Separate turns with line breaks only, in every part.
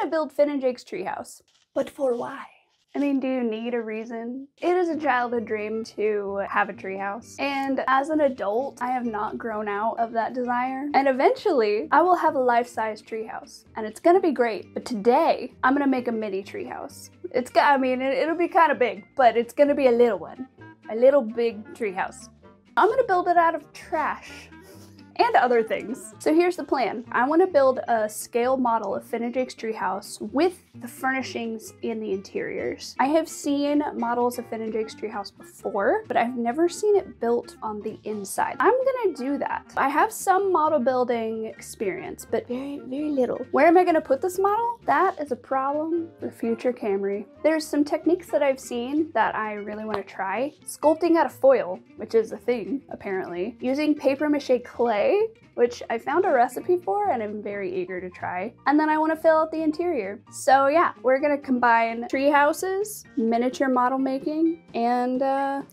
gonna build Finn Jakes Treehouse. But for why? I mean, do you need a reason? It is a childhood dream to have a treehouse. And as an adult, I have not grown out of that desire. And eventually, I will have a life-size treehouse. And it's gonna be great. But today, I'm gonna make a mini treehouse. It'll be kind of big, but it's gonna be a little one. A little big treehouse. I'm gonna build it out of trash. And other things. So here's the plan. I want to build a scale model of Finn Jakes Treehouse with the furnishings in the interiors. I have seen models of Finn Jakes Treehouse before, but I've never seen it built on the inside. I'm gonna do that. I have some model building experience, but very, very little. Where am I gonna put this model? That is a problem for future Camri. There's some techniques that I've seen that I really want to try. Sculpting out of foil, which is a thing, apparently. Using Paper Mache Clay, which I found a recipe for and I'm very eager to try. And then I want to fill out the interior. So yeah, we're gonna combine tree houses, miniature model making, and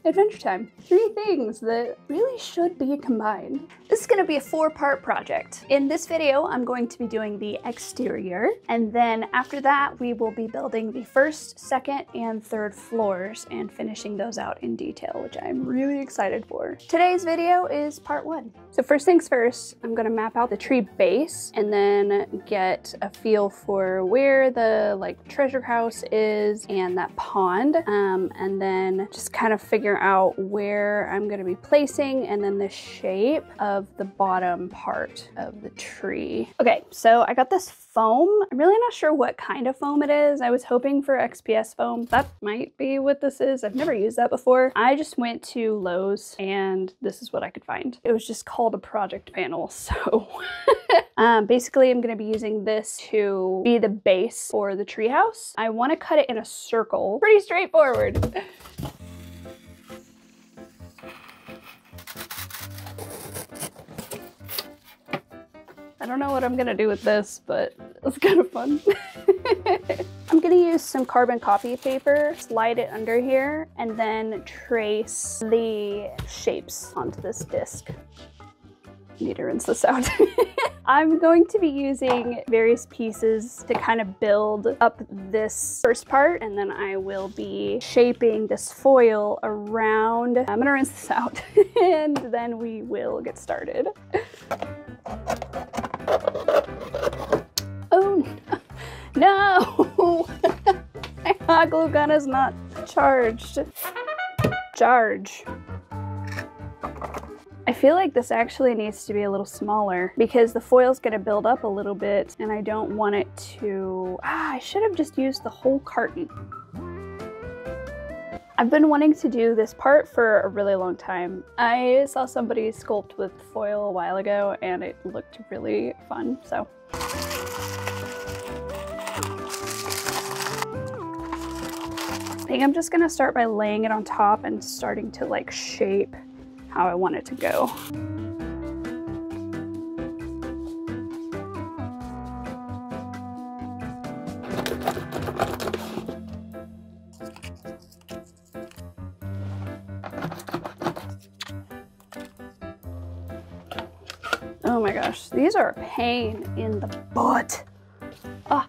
adventure time. 3 things that really should be combined. This is gonna be a 4-part project. In this video, I'm going to be doing the exterior, and then after that, we will be building the 1st, 2nd, and 3rd floors and finishing those out in detail, which I'm really excited for. Today's video is part 1. So first things first, I'm gonna map out the tree base and then get a feel for where the treasure house is and that pond, and then just kind of figure out where I'm gonna be placing and then the shape of the bottom part of the tree. Okay, so I got this foam. I'm really not sure what kind of foam it is. I was hoping for XPS foam. That might be what this is. I've never used that before. I just went to Lowe's and this is what I could find. It was just called a project panel, so basically I'm going to be using this to be the base for the treehouse. I want to cut it in a circle. Pretty straightforward. I don't know what I'm gonna do with this, but it's kind of fun. I'm gonna use some carbon copy paper, slide it under here, and then trace the shapes onto this disc. Need to rinse this out. I'm going to be using various pieces to kind of build up this first part, and then I will be shaping this foil around. I'm gonna rinse this out, and then we will get started. Oh no! My hot glue gun is not charged. Charge. I feel like this actually needs to be a little smaller because the foil's gonna build up a little bit and I don't want it to... I should have just used the whole carton. I've been wanting to do this part for a really long time. I saw somebody sculpt with foil a while ago and it looked really fun, so. I think I'm just gonna start by laying it on top and starting to shape how I want it to go. Oh my gosh, these are a pain in the butt. Ah,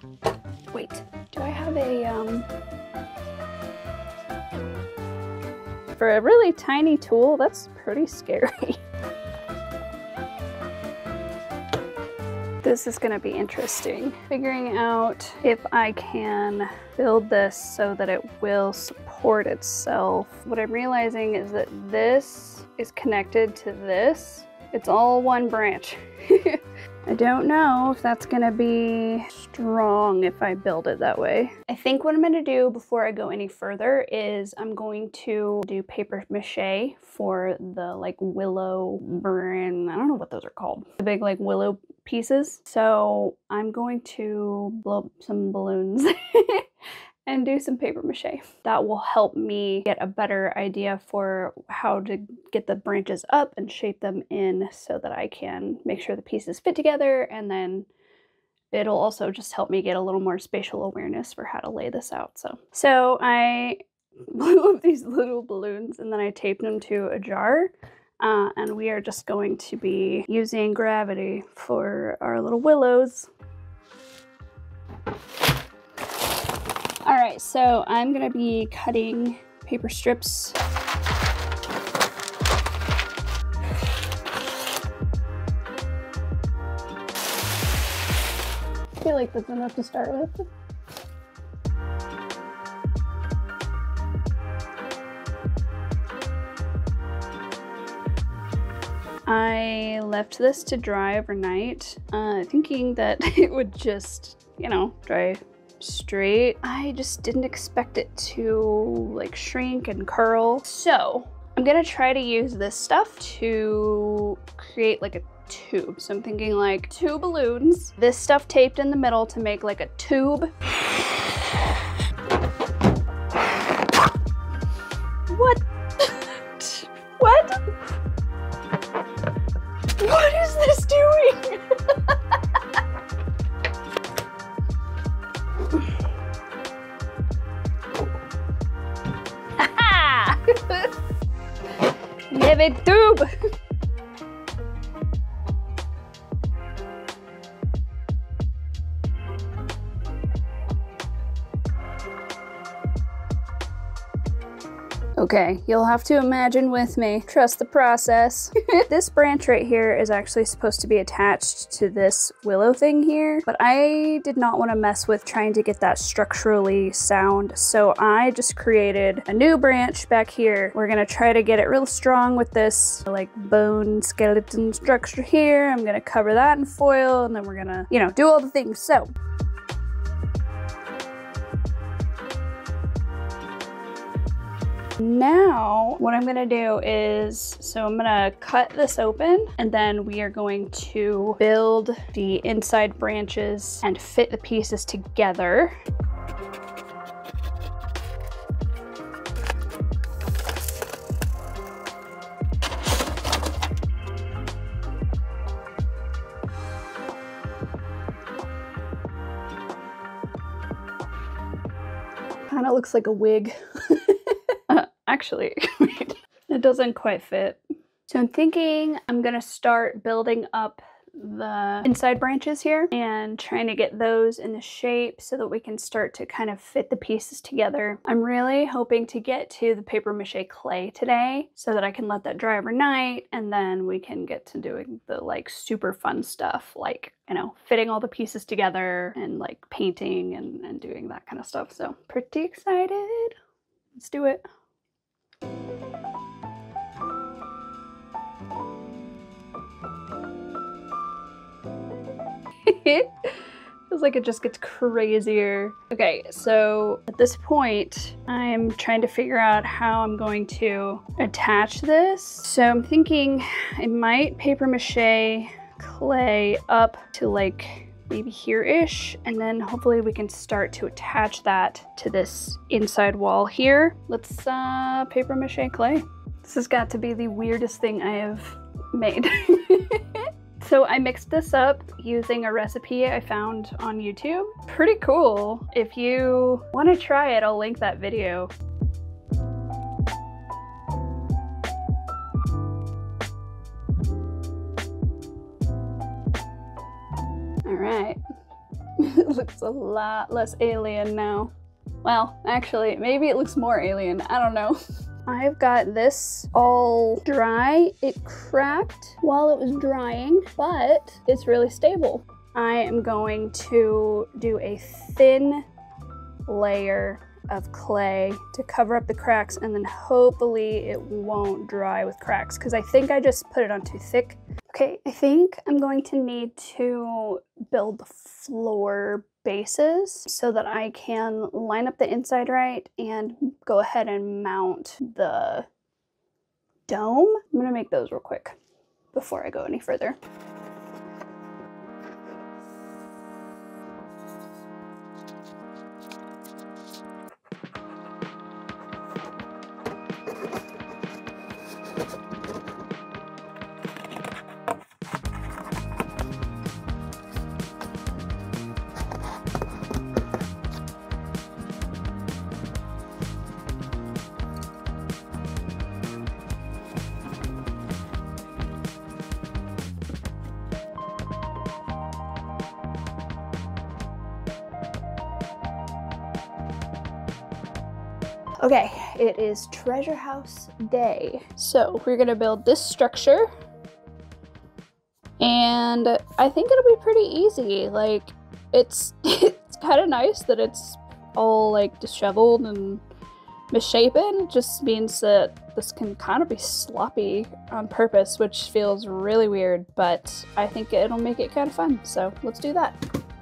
wait, do I have a, for a really tiny tool, that's pretty scary. This is gonna be interesting. Figuring out if I can build this so that it will support itself. What I'm realizing is that this is connected to this. It's all one branch. I don't know if that's gonna be strong if I build it that way. I think what I'm gonna do before I go any further is I'm going to do paper mache for the willow burn. I don't know what those are called. The big willow pieces. So I'm going to blow up some balloons and do some paper mache. That will help me get a better idea for how to get the branches up and shape them in so that I can make sure the pieces fit together, and then it'll also just help me get a little more spatial awareness for how to lay this out. So I blew up these little balloons and then I taped them to a jar, and we are just going to be using gravity for our little willows. right, so I'm gonna be cutting paper strips. I feel like that's enough to start with. I left this to dry overnight, thinking that it would just, you know, dry straight. I just didn't expect it to like shrink and curl. So I'm gonna try to use this stuff to create like a tube. So I'm thinking like 2 balloons, this stuff taped in the middle to make like a tube. What? What? What is this doing? Aha! We have a tube. Okay, you'll have to imagine with me. Trust the process. This branch right here is actually supposed to be attached to this willow thing here, but I did not want to mess with trying to get that structurally sound, so I just created a new branch back here. We're gonna try to get it real strong with this like bone skeleton structure here. I'm gonna cover that in foil, and then we're gonna, you know, do all the things. So now what I'm gonna do is, so I'm gonna cut this open, and then we are going to build the inside branches and fit the pieces together. Kind of looks like a wig. Actually, it doesn't quite fit. So I'm thinking I'm gonna start building up the inside branches here and trying to get those in the shape so that we can start to kind of fit the pieces together. I'm really hoping to get to the paper mache clay today so that I can let that dry overnight, and then we can get to doing the like super fun stuff, like, you know, fitting all the pieces together and like painting and doing that kind of stuff. So pretty excited. Let's do it. Feels like it just gets crazier. Okay, so at this point, I'm trying to figure out how I'm going to attach this. So I'm thinking I might paper mache clay up to like maybe here-ish, and then hopefully we can start to attach that to this inside wall here. Let's paper mache clay. This has got to be the weirdest thing I have made. So I mixed this up using a recipe I found on YouTube. Pretty cool. If you want to try it, I'll link that video. All right. It looks a lot less alien now. Well, actually, maybe it looks more alien. I don't know. I've got this all dry. It cracked while it was drying, but it's really stable. I am going to do a thin layer of clay to cover up the cracks, and then hopefully it won't dry with cracks, because I think I just put it on too thick. Okay, I think I'm going to need to build the floor bases so that I can line up the inside right and go ahead and mount the dome. I'm gonna make those real quick before I go any further. Okay, it is treasure house day. So we're gonna build this structure. And I think it'll be pretty easy. Like, it's kind of nice that it's all like disheveled and misshapen. It just means that this can kind of be sloppy on purpose, which feels really weird, but I think it'll make it kind of fun. So let's do that.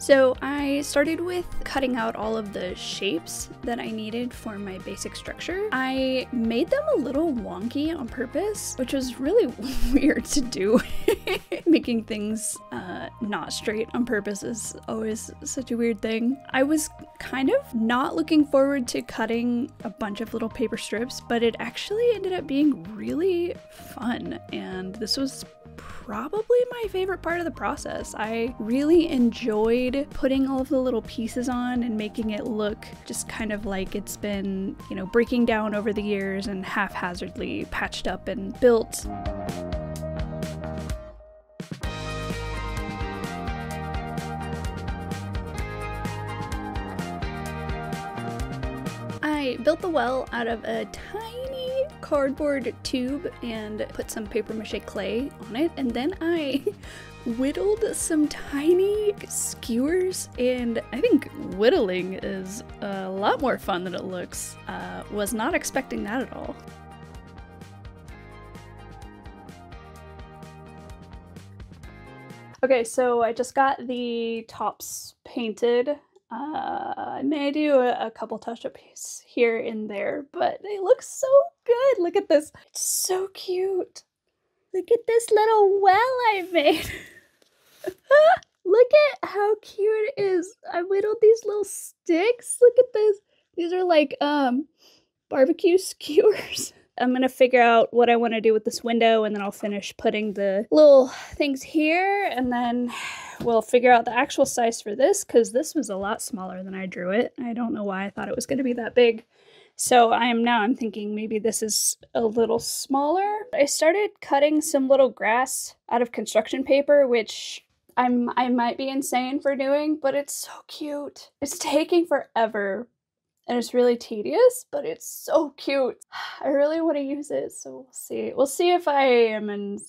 So I started with cutting out all of the shapes that I needed for my basic structure. I made them a little wonky on purpose, which was really weird to do. Making things not straight on purpose is always such a weird thing. I was kind of not looking forward to cutting a bunch of little paper strips, but it actually ended up being really fun, and this was probably my favorite part of the process. I really enjoyed putting all of the little pieces on and making it look just kind of like it's been, you know, breaking down over the years and haphazardly patched up and built. I built the well out of a tiny cardboard tube and put some paper mache clay on it, and then I whittled some tiny skewers, and I think whittling is a lot more fun than it looks. Was not expecting that at all. Okay, so I just got the tops painted. I may do a couple touch-ups here and there, but they look so good. Look at this. It's so cute. Look at this little well I made. Look at how cute it is. I whittled these little sticks. Look at this. These are like barbecue skewers. I'm gonna figure out what I want to do with this window, and then I'll finish putting the little things here, and then we'll figure out the actual size for this, because this was a lot smaller than I drew it. I don't know why I thought it was gonna be that big. So I'm thinking maybe this is a little smaller. I started cutting some little grass out of construction paper, which I might be insane for doing, but it's so cute. It's taking forever. And it's really tedious, but it's so cute. I really want to use it, so we'll see. We'll see if I'm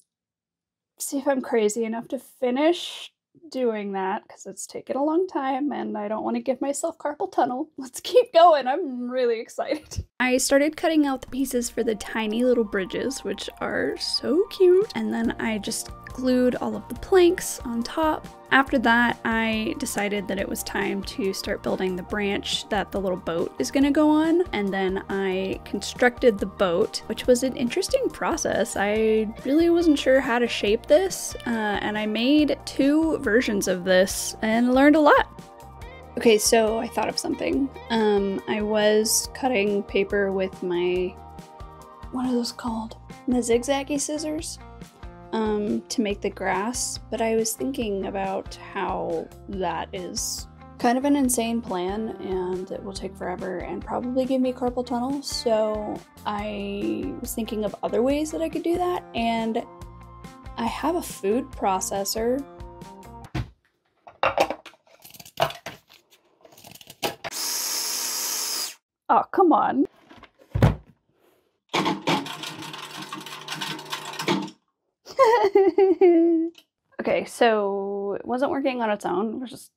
crazy enough to finish doing that, because it's taken a long time and I don't want to give myself carpal tunnel. Let's keep going. I'm really excited. I started cutting out the pieces for the tiny little bridges, which are so cute. And then I just glued all of the planks on top. After that, I decided that it was time to start building the branch that the little boat is gonna go on. And then I constructed the boat, which was an interesting process. I really wasn't sure how to shape this, and I made 2 versions of this and learned a lot. Okay, so I thought of something. I was cutting paper with my, what are those called? My zigzaggy scissors. To make the grass, but I was thinking about how that is kind of an insane plan and it will take forever and probably give me carpal tunnel, so I was thinking of other ways that I could do that, and I have a food processor. Oh, come on. Okay, so it wasn't working on its own. It was just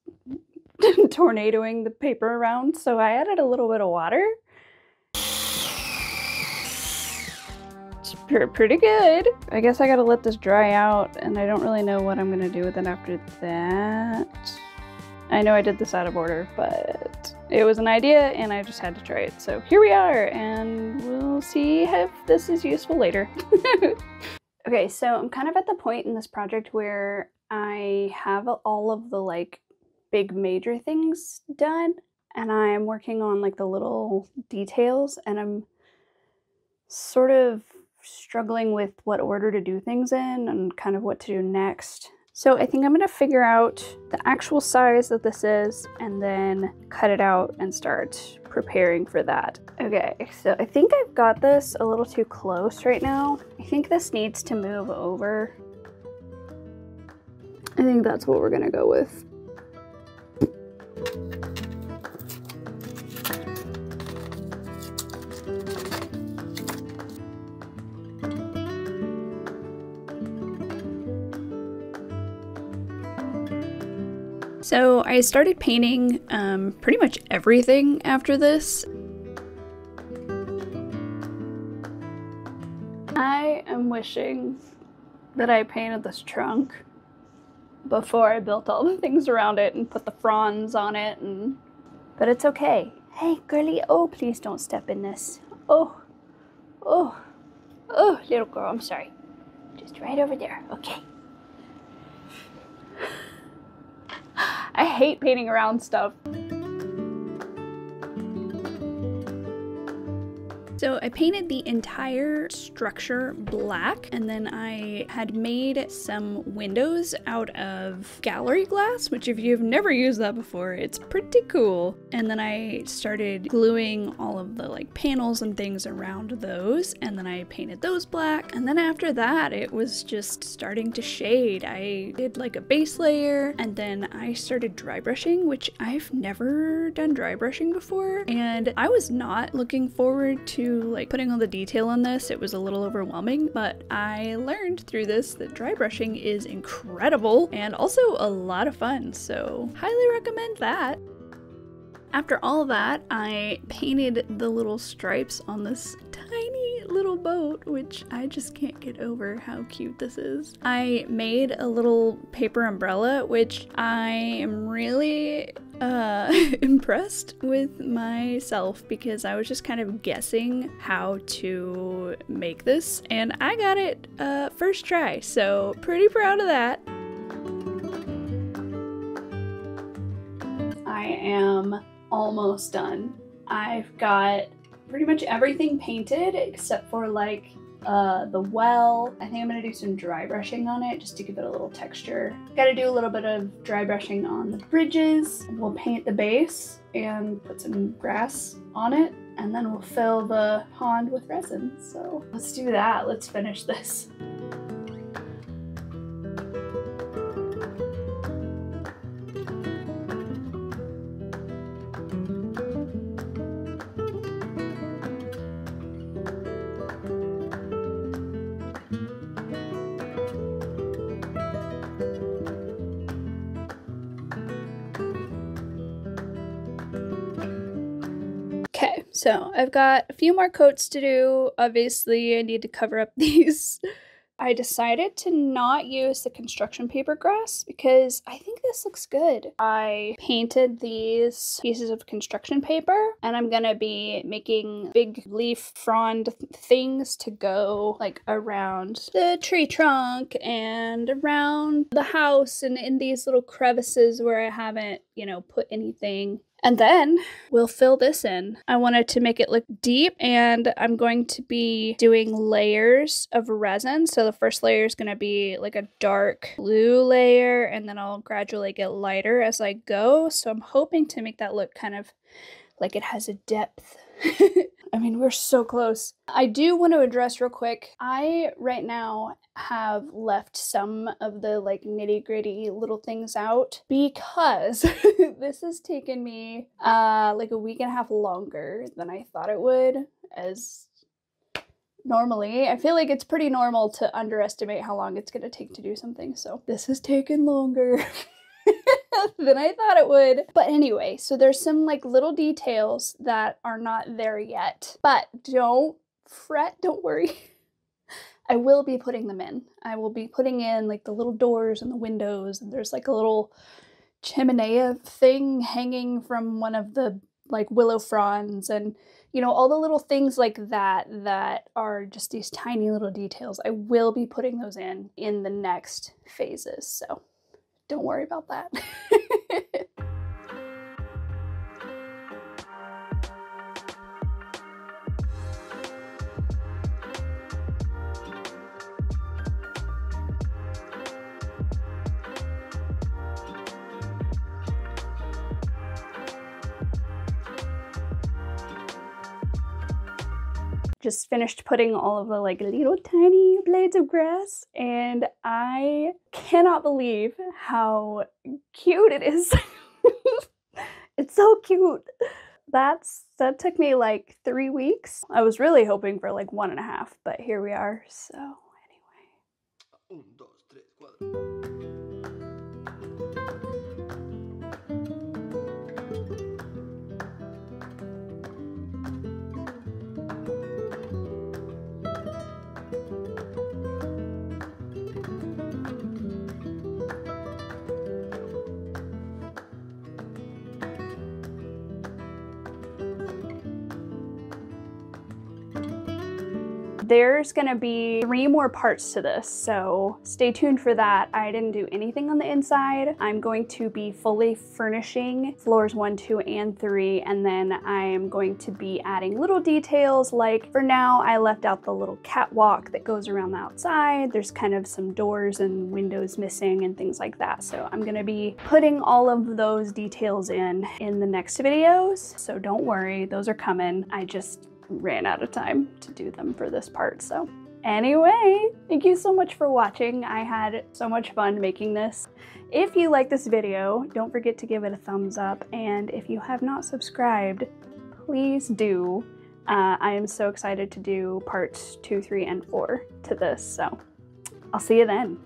tornadoing the paper around, so I added a little bit of water. It's pretty good. I guess I gotta let this dry out, and I don't really know what I'm gonna do with it after that. I know I did this out of order, but it was an idea and I just had to try it. So here we are, and we'll see if this is useful later. Okay, so I'm kind of at the point in this project where I have all of the like big major things done, and I'm working on like the little details, and I'm sort of struggling with what order to do things in and kind of what to do next. So I think I'm gonna figure out the actual size that this is and then cut it out and start preparing for that. Okay, so I think I've got this a little too close right now. I think this needs to move over. I think that's what we're gonna go with. So I started painting pretty much everything after this. I am wishing that I painted this trunk before I built all the things around it and put the fronds on it, but it's okay. Hey, girly, oh, please don't step in this. Oh, oh, oh, little girl, I'm sorry. Just right over there, okay. I hate painting around stuff. So I painted the entire structure black, and then I had made some windows out of gallery glass, which if you've never used that before, it's pretty cool. And then I started gluing all of the like panels and things around those, and then I painted those black. And then after that, it was just starting to shade. I did like a base layer, and then I started dry brushing, which I've never done dry brushing before. And I was not looking forward to like putting all the detail on this. It was a little overwhelming, but I learned through this that dry brushing is incredible and also a lot of fun, so highly recommend that. After all of that, I painted the little stripes on this tiny little boat, which I just can't get over how cute this is. I made a little paper umbrella, which I am really impressed with myself because I was just kind of guessing how to make this, and I got it first try, so pretty proud of that. I am almost done. I've got pretty much everything painted except for like the well. I think I'm gonna do some dry brushing on it just to give it a little texture. Gotta do a little bit of dry brushing on the bridges. We'll paint the base and put some grass on it, and then we'll fill the pond with resin. So let's do that. Let's finish this. Okay, so I've got a few more coats to do. Obviously, I need to cover up these. I decided to not use the construction paper grass because I think this looks good. I painted these pieces of construction paper, and I'm gonna be making big leaf frond things to go like around the tree trunk and around the house and in these little crevices where I haven't, you know, put anything. And then we'll fill this in. I wanted to make it look deep, and I'm going to be doing layers of resin. So the first layer is going to be like a dark blue layer, and then I'll gradually get lighter as I go. So I'm hoping to make that look kind of like it has a depth. I mean, we're so close. I do want to address real quick. I right now have left some of the like nitty-gritty little things out because this has taken me like a week and a half longer than I thought it would. As normally, I feel like it's pretty normal to underestimate how long it's going to take to do something. So this has taken longer than I thought it would. But anyway, so there's some like little details that are not there yet, but don't fret, don't worry. I will be putting them in. I will be putting in like the little doors and the windows, and there's like a little chimenea thing hanging from one of the like willow fronds, and you know, all the little things like that that are just these tiny little details. I will be putting those in the next phases, so don't worry about that. Just finished putting all of the like little tiny blades of grass, and I cannot believe how cute it is. It's so cute. That took me like 3 weeks. I was really hoping for like 1.5, but here we are. So anyway. There's gonna be 3 more parts to this, so stay tuned for that. I didn't do anything on the inside. I'm going to be fully furnishing floors 1, 2, and 3, and then I'm going to be adding little details, like for now I left out the little catwalk that goes around the outside. There's kind of some doors and windows missing and things like that. So I'm gonna be putting all of those details in the next videos. So don't worry, those are coming. I just ran out of time to do them for this part. So anyway, thank you so much for watching. I had so much fun making this. If you like this video, don't forget to give it a thumbs up. And if you have not subscribed, please do. I am so excited to do parts 2, 3, and 4 to this. So I'll see you then.